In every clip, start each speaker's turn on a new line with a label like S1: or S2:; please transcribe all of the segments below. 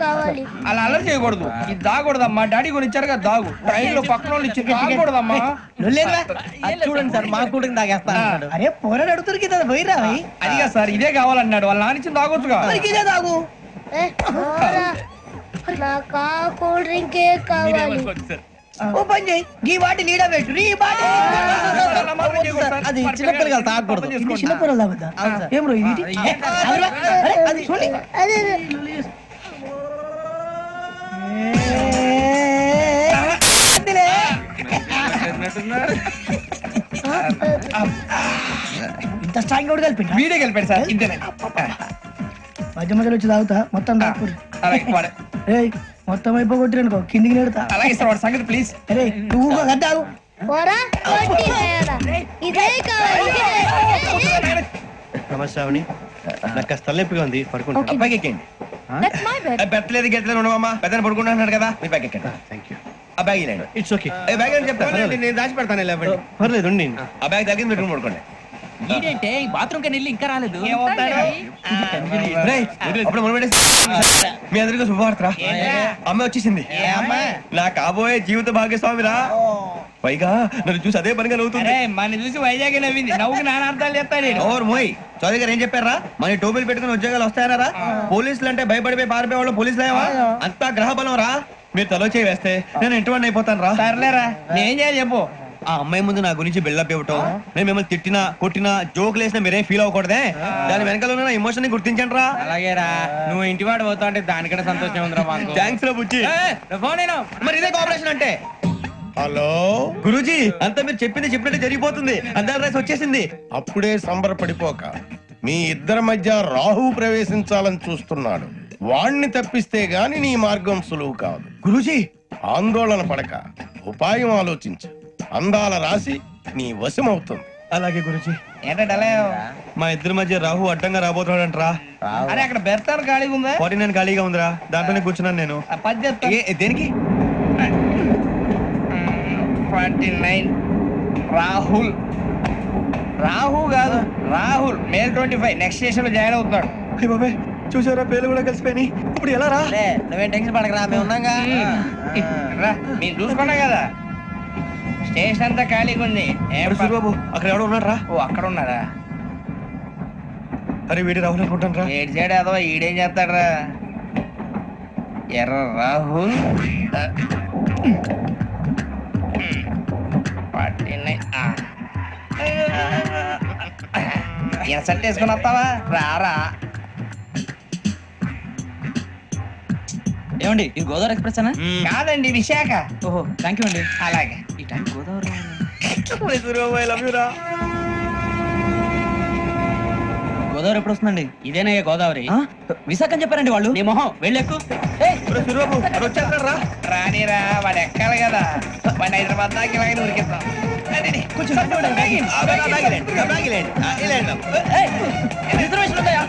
S1: కావాలి.
S2: అలా అల్లరి చేయకూడదు. ఇది దాగకూడదమ్మా. డాడీ కొని ఇచ్చారు కదా దాగు. ట్రైన్ లో పక్కన వాళ్ళు ఇచ్చి దాగకూడదమ్మా.
S3: చూడండి సార్, మా కూడా తాగేస్తా.
S4: అరే పోరాడు అడుగుతారు కదా, పోయిరా.
S2: అదిగా సార్, ఇదే కావాలన్నాడు. వాళ్ళ నాన్న ఇచ్చింది తాగొచ్చుగా.
S4: ఇదే తాగు.
S1: నాకు ఆ కూల్ డ్రింకే కావాలి.
S4: ఓ పని చేయి, ఈ బాటి లీడ పెట్టు. ఈ బాటి
S3: అది చిన్నపిల్లలు తాగకూడదు.
S4: చిన్నపిల్లలు తాగుతా. ఏం రో ఇది? అది చూడండి.
S1: అదే
S4: ఇంత స్ట్రాంగ్ కూడా కలిపి
S2: వీడే గెలిపాడు సార్. ఇంతేనే.
S4: మధ్య మధ్యలో వచ్చి తాగుతా. మొత్తం తాగుతుంది. మొత్తం అయిపోగొట్టి అనుకో, కిందికి నేడుతా.
S2: అలాగే సార్, వాడి సంగతి ప్లీజ్.
S4: అరే నువ్వు కదా తాగు.
S1: ఇదే కావాలి.
S3: నమస్కారం. నాకు కాస్త తలెప్పిగా ఉంది, పడుకుంటా.
S2: పైకి ఎక్కండి. పెట్టలేదు గెట్టలేదు ఉండవమ్మా. పెద్దని పడుకుంటున్నాడు కదా, మీరు పైకి ఎక్కండి. Thank you. ఆ బ్యాగ్ ఇలాండి.
S3: It's okay.
S2: బ్యాగ్ అని చెప్తాను, నేను దాచి పెడతాను.
S3: పర్లేదు ఉండి.
S2: ఆ బ్యాగ్ తగ్గింది, పెట్టుకుని పడుకోండి.
S5: ఏంటంటే బాత్రూమ్ కని ఇంకా రాలేదు.
S2: మీ అందరికీ శుభవార్తరా. అమ్మాయి వచ్చేసింది. నా కాబోయే జీవిత భాగ్యస్వామిరా. పైగా నన్ను చూసి అదే పనిగా నవ్వుతుంది. మన చూసి వైజాగ్ నవ్వింది. నవ్వుకి నాన్న అర్థాలు చెప్తాడు. ఓర్ మోయ్, చౌదరి గారు ఏం చెప్పారా? మన టోపీలు పెట్టుకుని ఉద్యోగాలు వస్తాయనరా? పోలీసులు అంటే భయపడిపోయి పారిపోయే వాళ్ళు పోలీసులేవా? అంతా గ్రహ బలం రా. మీరు తలో చేయి వేస్తే నేను ఇంటివాడిని అయిపోతాను రా. సర్లేరా, నేనేం చేయాలి చెప్పు. ఆ అమ్మాయి ముందు నా గురించి బిల్డప్ ఇవ్వటం, నేను మిమ్మల్ని తిట్టినా కొట్టినా జోకులు వేసినా మీరేం ఫీల్ అవ్వకూడదే. దాని వెనకాల ఉన్న ఎమోషన్ ని గుర్తించండి రా. అలాగేరా, నువ్వు ఇంటివాడు పోతా అంటే దానికంటే సంతోషం ఉందిరా. థ్యాంక్స్ రా బుజ్జి. మరి ఇదే కోఆపరేషన్ అంటే.
S6: హలో
S2: గురూజీ, అంతా మీరు చెప్పింది చెప్పినట్టు జరిగిపోతుంది. అందాల రైస్ వచ్చేసింది.
S6: అప్పుడే సంబరపడిపోక, మీ ఇద్దరి మధ్య రాహు ప్రవేశించాలని చూస్తున్నాడు. వాణ్ణి తప్పిస్తే గాని నీ మార్గం సులువు కాదు.
S2: గురూజీ,
S6: ఆందోళన పడక, ఉపాయం ఆలోచించు. అందాల రాశి నీ వశమవుతుంది.
S2: అలాగే గురూజీ. ఏంటంటే మా ఇద్దరి మధ్య రాహు అడ్డంగా రాబోతున్నాడంట్రా. అరే అక్కడ బెర్తాను ఖాళీగా ఉందా? 49 ఖాళీగా ఉందిరా, దాంట్లోనే కూర్చున్నాను నేను. దేనికి? 49 రాహుల్. రాహు కాదు, రాహుల్. మే 25 నెక్స్ట్ స్టేషన్ లో జాయిన్ అవుతున్నాడు. బాబాయ్ చూసారా, పేర్లు కూడా కలిసిపోయి. ఇప్పుడు ఎలా రా?
S3: నువ్వేం టెన్షన్ పడకరా, మేము ఉన్నాగా.
S2: మీరు చూసుకున్నా కదా, స్టేషన్ అంతా ఖాళీగా ఉంది. బాబు అక్కడ ఎవడో ఉన్నాడు రా. ఓ అక్కడ ఉన్నారా? అరే వీడి రాహుల్ అనుకుంటాను రా. ఏడు సైడ్ అదో ఈడేం చేస్తాడు రా. ఎర్ర రాహుల్. సెట్ వేసుకుని వస్తావా? రారా.
S5: ఏమండి, ఇది గోదావరి ఎక్స్ప్రెస్ అనా?
S2: కాదండి, విశాఖ.
S5: ఓహో, థ్యాంక్ యూ అండి.
S2: అలాగే.
S5: ఈ టైం గోదావరి గోదావరి ఎప్పుడు వస్తుందండి? ఇదేనయ్యా గోదావరి. విశాఖ అని చెప్పారండి వాళ్ళు. నీ మొహం వెళ్ళెక్కు.
S2: రానిరా, వాడు ఎక్కాలి కదా. వాడిని హైదరాబాద్ దాకా ఇలాగే ఉరికిస్తాం.
S5: రిజర్వేషన్ ఉంటాయా?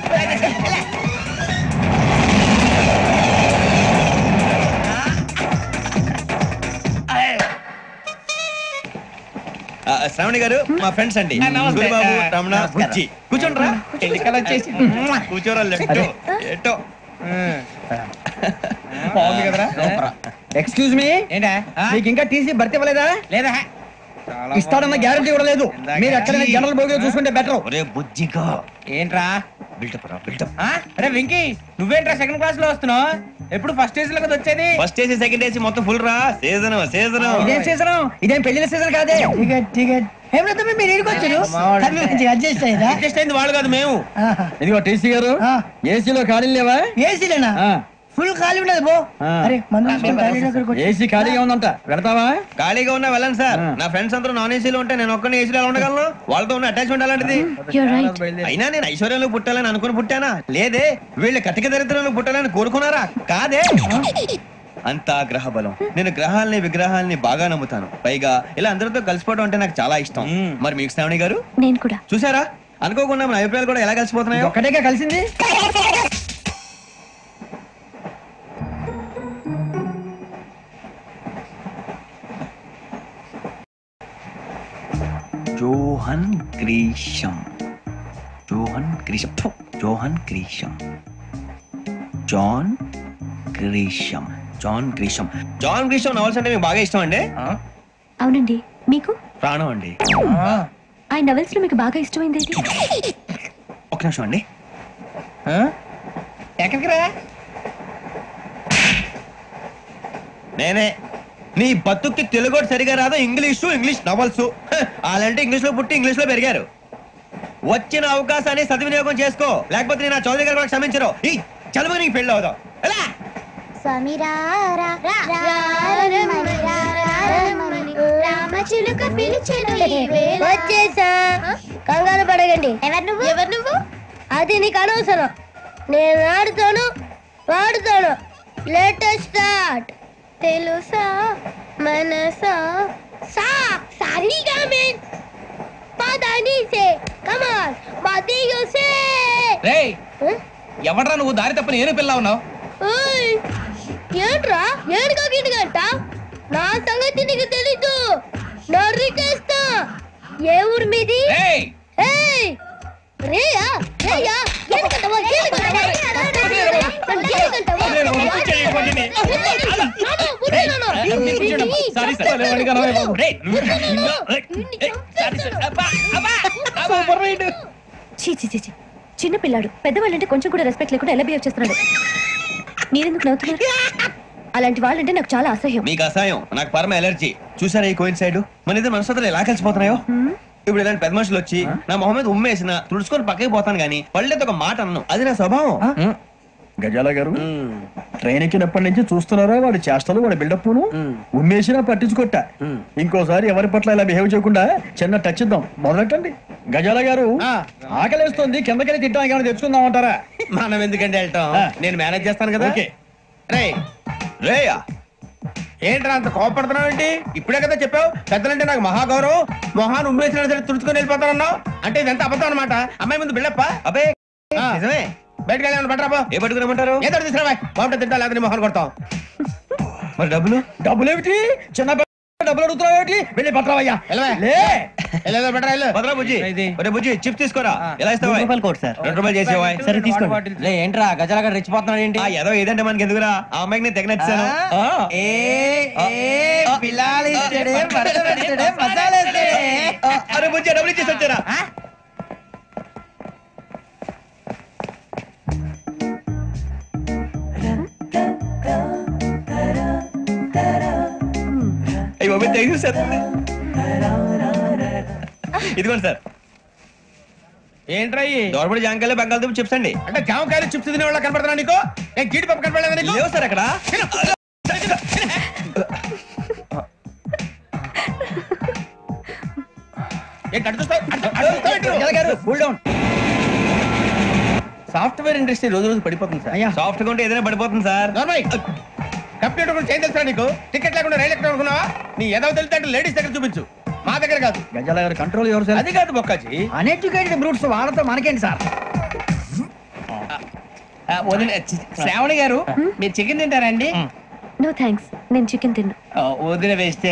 S2: శ్రావణి గారు మా ఫ్రెండ్స్ అండి. బాబు, రమణ, బుజ్జి. కూర్చోండి రా. ఎన్నికలు వచ్చేసి కూర్చోరా. ఎట్టో బాగుంది కదరా.
S3: ఎక్స్క్యూజ్ మీ,
S2: ఏంటా
S3: మీకు ఇంకా టీసీ భర్తీ ఇవ్వలేదా?
S2: లేదా?
S3: ఇస్తాడన్న గ్యారంటీ కూడా లేదు. మీరు ఎక్కడైనా జనరల్ బోగిలో చూసుకుంటే బెటర్.
S2: ఒరే బుజ్జిగా. ఏంట్రా బిల్డప్ రా, బిల్డప్.
S5: అరే వెంకీ, నువ్వేంట్రా సెకండ్ క్లాస్ లో వస్తున్నావు? ఎప్పుడు ఫస్ట్ ఏసీ లో కదా వచ్చేది?
S2: ఫస్ట్ ఏసీ సెకండ్ ఏసీ మొత్తం ఫుల్ రా. Season season.
S3: ఇదేం సీజన్? ఇదేం పెళ్లిన సీజన్ కాదే.
S4: టికెట్ టికెట్ ఏం లేదు, మీరు ఇడికి వచ్చారు. అడ్జస్ట్ అయ్యారా?
S2: అడ్జస్ట్ అయింది వాళ్ళు కాదు, మేము.
S3: ఇదిగో టీసీ గారు, ఏసీలో ఖాళీలు లేవా?
S4: ఏసీలేనా? ఫుల్ ఖాళీ ఉండదు బో. అరే
S3: ఏసీ ఖాళీగా ఉందంట, పెడతావా?
S2: ఖాళీగా ఉన్నా వెళ్ళండి సార్. నా ఫ్రెండ్స్ అందరూ నాన్ ఏసీలో ఉంటే నేను ఒక్కనే ఏసీలో ఉండగలను. వాళ్ళతో ఉన్న అటాచ్మెంట్ అలాంటిది. అయినా నేను ఐశ్వర్యంలో పుట్టాలని అనుకుని పుట్టానా? లేదే. వీళ్ళు కటిక దరిద్రంలో పుట్టాలని కోరుకున్నారా? కాదే. అంతా గ్రహ బలం. నేను గ్రహాలని విగ్రహాలని బాగా నమ్ముతాను. పైగా ఇలా అందరితో కలిసిపోవడం అంటే నాకు చాలా ఇష్టం. మరి మీకు శ్రావణి గారు?
S1: నేను కూడా.
S2: చూసారా, అనుకోకుండా మన అభిప్రాయాలు కూడా ఎలా కలిసిపోతున్నాయో.
S3: ఒక్కటేగా కలిసింది.
S2: Johan Grisham. Johan Grisham. Johan Grisham. John Grisham. John Grisham. John Grisham novels అంటే మీకు బాగా ఇష్టం అండి?
S7: అవునండి. మీకు?
S2: ప్రాణం అండి.
S7: ఆ నవల్స్ లో మీకు బాగా ఇష్టమైంది ఏంటి?
S2: ఒక నిమిషం అండి.
S3: ఎక్కడికి రా?
S2: నేనే. నీ బతుక్కి తెలుగు సరిగా రాదు, ఇంగ్లీష్ నవల్స్. అలాంటి ఇంగ్లీష్ లో పుట్టి ఇంగ్లీష్ లో పెరిగారు. వచ్చిన అవకాశాన్ని సద్వినియోగం చేసుకో, లేకపోతే నేను ఆ చౌదరి గారు కూడా క్షమించరు. ఈ చదువు నీకు పెళ్ళి అవుదాం.
S1: స్వామి వచ్చేసా. కంగారు పడగండి. ఎవరు నువ్వు? అది నీకు అనవసరం. నేను ఆడుతాను, వాడుతాను. Latest start. తెలుసా మనసా సా సారీగా మెన్ పదని సే కమాన్ మదియో సే.
S3: రేయ్, ఎవడ్రా నువ్వు? దారి తప్పని ఏను పిల్ల ఉన్నావు?
S1: ఓయ్ ఏంట్రా ఏడుగా గిడుగంట? నా సంగతి నీకు తెలీదు. నరికేస్తా. ఏ ఊరు మీది?
S3: రేయ్
S1: ఏయ్ రేయా రేయా ఏడుగంటవా ఏడుగంటవా
S7: చిన్న పిల్లాడు. పెద్దవాళ్ళంటే కొంచెం కూడా రెస్పెక్ట్ లేకుండా ఎలా బిహేవ్ చేస్తున్నాడు. మీరెందుకు నవ్వుతున్నారు? అలాంటి వాళ్ళంటే నాకు చాలా అసహ్యం.
S2: మీకు అసహ్యం, నాకు పరమ ఎలర్జీ. చూసారా ఈ కోయిన్ సైడ్? మన ఇద్దరు మనసులో ఎలా కలిసిపోతున్నాయో. ఇప్పుడు ఇలాంటి పెద్ద మనుషులు వచ్చి నా మొహం మీద ఉమ్మేసిన తుడుచుకొని పక్కకి పోతాను గానీ పళ్ళేతో ఒక మాట అన్ను. అది నా స్వభావం.
S3: గజాల గారు, ట్రైన్ ఎక్కినప్పటి నుంచి చూస్తున్నారా వాడి చేష్టలు, వాడి బిల్డప్ ఉమ్మేసినా పట్టించుకోట. ఇంకోసారి ఎవరి పట్ల ఇలా బిహేవ్ చేయకుండా చిన్న టచ్ ఇద్దాం. మొదలెట్టండి. గజాల గారు, ఆకలేస్తుంది, కిందకెళ్ళి తింటాం, ఏమైనా తెచ్చుకుందాం అంటారా?
S2: మనం ఎందుకంటే వెళ్తాం, నేను మేనేజ్ చేస్తాను కదా.
S6: రే
S2: రేయా
S6: ఏంట్రా అంత కోపడుతున్నావు ఏంటి? ఇప్పుడే కదా చెప్పావు పెద్దలంటే నాకు మహాగౌరవం, మొహాన్ని ఉమ్మేసినా సరే తుడుచుకొని వెళ్ళిపోతానన్నావు. అంటే ఇదంతా అబద్ధం అనమాట. అమ్మాయి ముందు బిళ్ళప్ప.
S2: అబ్బే నిజమే.
S6: బయటకు వెళ్ళాను బట్రాబో.
S2: ఏ పట్టుకురమ్మంటారు?
S6: ఏదో తీసుకురావా, బాగుంటే తింటా, లేకపోతే మొహాన్ని కొడతాం.
S2: మరి డబ్బులు?
S3: డబ్బులు ఏమిటి? చిన్న డబ్బులు అడుగుతున్నావు ఏమిటి? వెళ్ళి పట్టరావయ్యా.
S6: వెళ్ళేదో బట్రా వెళ్ళు.
S2: భద్రా బుజ్జి, ఒరే బుజ్జి చిప్స్ తీసుకోరా. ఎలా ఇస్తావా?
S5: Court sir.
S2: 2 రూపాయలు చేసేవా?
S5: సరే తీసుకోండి. ఏంట్రా గజాల గారు రెచ్చిపోతున్నాడు ఏంటి?
S2: ఏదో ఏదంటే మనకి ఎందుకురా, ఆ అమ్మాయికి నేను తెగ నచ్చాను. అరే బుజ్జి డబ్బులు ఇచ్చేసి వచ్చారా? ఇదిగోండి సార్.
S6: ఏంట్రా
S2: దోరబడి జాంకాయలు బంగాళదుంప చిప్స్ అండి.
S6: అంటే జామకాయలు చిప్స్ తినే వాళ్ళ కనపడుతున్నా నీకు? నేను గీడి పప్పు కనపడలేదు నీకు?
S2: లేవు సార్ అక్కడ.
S6: సాఫ్ట్వేర్ ఇండస్ట్రీ రోజు రోజు పడిపోతుంది సార్.
S2: సాఫ్ట్ గా ఉంటే ఏదైనా పడిపోతుంది సార్.
S6: కంప్యూటర్ కూడా చేంజ్ తెలుసా నీకు? టికెట్ లేకుండా రైలు ఎక్కడ అనుకున్నావా? నీ ఏదో తెలితే లేడీస్ దగ్గర చూపించు, మా దగ్గర కాదు.
S3: గజాల గారు కంట్రోల్ ఎవరు సార్?
S6: అది కాదు బొక్కాజీ.
S3: అన్ఎడ్యుకేటెడ్ బ్రూట్స్ వాళ్ళతో మనకేంటి సార్?
S5: శ్రావణి గారు, మీరు చికెన్ తింటారండి?
S7: నో థ్యాంక్స్, నేను చికెన్ తిన్నా.
S5: వదిన వేస్తే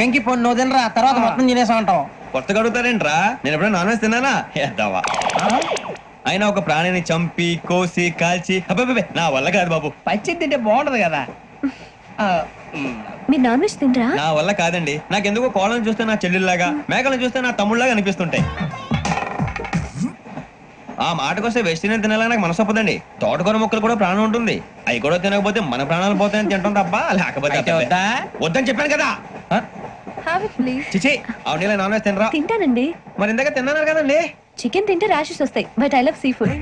S5: వెంకి పొన్ను వదినరా, తర్వాత మొత్తం తినేసా ఉంటాం.
S2: కొత్తగా అడుగుతారేంట్రా? నేను ఎప్పుడైనా నాన్ వెజ్ తిన్నానా? ఎద్దావా. అయినా ఒక ప్రాణిని చంపి కోసి కాల్చి అబ్బే నా వల్ల కాదు బాబు.
S5: పచ్చి తింటే బాగుంటది కదా.
S7: మీరు నాన్ వెజ్ తినరా?
S2: నా వల్ల కాదండి. నాకెందుకో కోళ్ళని చూస్తే నా చెల్లెల్లాగా, మేకలను చూస్తే నా తమ్ముళ్ళలాగా అనిపిస్తుంటాయి. ఆ మాటకొస్తే వెస్టిరియన్ తినాలని నాకు మనసు ఒప్పదండి. తోటకూర మొక్కలు కూడా ప్రాణం ఉంటుంది. అవి కూడా తినకపోతే మన ప్రాణాలు పోతాయని తింటాం తప్ప, లేకపోతే వద్దని చెప్పాను కదా. చిచి అవునీ నాన్ వెజ్ తినరా?
S7: తింటానండి.
S2: మరి ఇందాక తిన్నాను కదండి.
S7: చికెన్ తింటే ర్యాషెస్ వస్తాయి, but I love sea food.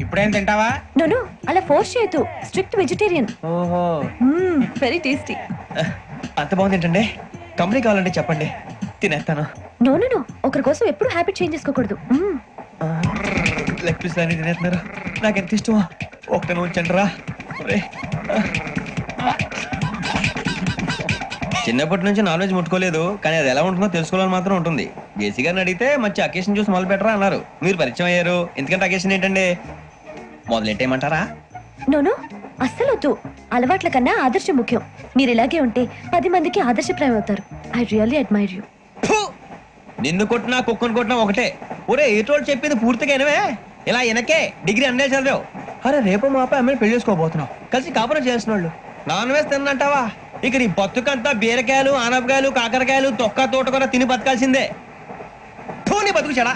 S5: ఇప్పుడేం తింటావా?
S7: నో అలా ఫోర్స్ చేయొద్దు. Strict vegetarian.
S5: ఓహో,
S7: వెరీ టేస్టీ.
S2: అంత బాగుంది ఏంటండి? కంపెనీ కావాలంటే చెప్పండి, తినేస్తాను.
S7: నో ఒకరి కోసం ఎప్పుడు హ్యాబిట్ చేంజ్ చేసుకోకూడదు.
S2: లెగ్ పీస్ అన్ని తినేస్తున్నారు, నాకు ఎంత ఇష్టమో. ఒకటే ఉంచండి రా. చిన్నప్పటి నుంచి నాన్ వెజ్ ముట్టుకోలేదు, కానీ అది ఎలా ఉంటుందో తెలుసుకోవాలని మాత్రం ఉంటుంది. జేసీ గారిని అడిగితే మంచి అకేషన్ చూసి మొదలు పెట్టరా అన్నారు. మీరు పరిచయం అయ్యారు, ఎందుకంటే అకేషన్ ఏంటండి? మొదలెట్టేయమంటారా?
S7: నో అస్సలు వద్దు. అలవాట్ల కన్నా ఆదర్శం ముఖ్యం. మీరు ఇలాగే ఉంటే 10 మందికి ఆదర్శప్రాయం అవుతారు. I really admire you.
S2: నిన్ను కొట్టినా కుక్కను కొట్టినా ఒకటే. ఒరే ఏటోళ్ళు చెప్పింది పూర్తిగా వినవే. ఇలా వెనకే డిగ్రీ అన్నే చదివావు. అరే రేపు మా అబ్బాయి అమ్మని పెళ్లి చేసుకోబోతున్నావు కలిసి కాపురం చేసిన వాళ్ళు నాన్ వేసి తిన్నంటావా ఇక నీ బతుకంతా బీరకాయలు ఆనపకాయలు కాకరకాయలు తొక్క తోట కూడా తిని బతకాల్సిందే నీ బతుకు చెడా